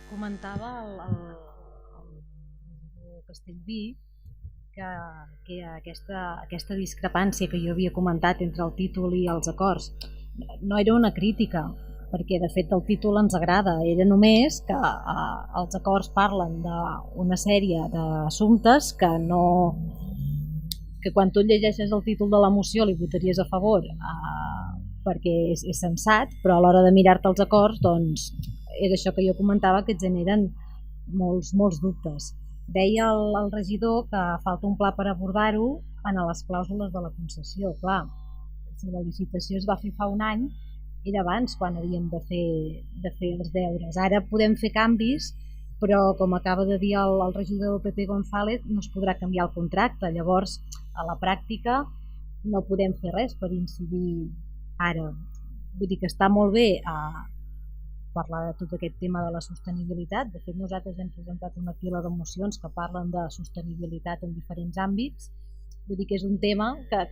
Comentava el regidor Castellví que aquesta discrepància que jo havia comentat entre el títol i els acords no era una crítica, perquè de fet el títol ens agrada, era només que els acords parlen d'una sèrie d'assumptes que quan tu llegeixes el títol de la moció li votaries a favor perquè és sensat, però a l'hora de mirar-te els acords doncs és això que jo comentava, que et generen molts dubtes. Deia el regidor que falta un pla per abordar-ho en les clàusules de la concessió. Clar, si la licitació es va fer fa un any, era abans quan havíem de fer els deures. Ara podem fer canvis, però com acaba de dir el regidor Pepe González, no es podrà canviar el contracte. Llavors, a la pràctica, no podem fer res per incidir ara. Vull dir que està molt bé parlar de tot aquest tema de la sostenibilitat. De fet, nosaltres hem presentat una pila de mocions que parlen de sostenibilitat en diferents àmbits. Vull dir que és un tema que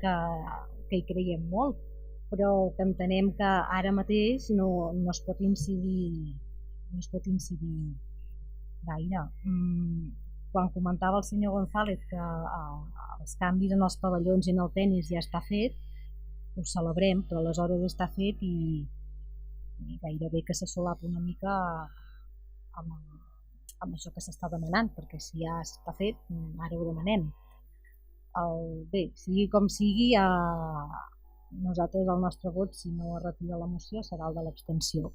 hi creiem molt, però que entenem que ara mateix no es pot incidir gaire. Quan comentava el senyor González que els canvis en els pavellons i en el tenis ja està fet, ho celebrem, però aleshores està fet i gairebé que se solapa una mica amb això que s'està demanant, perquè si ja està fet, ara ho demanem. Bé, sigui com sigui, nosaltres el nostre vot, si no es retira la moció, serà el de l'abstenció.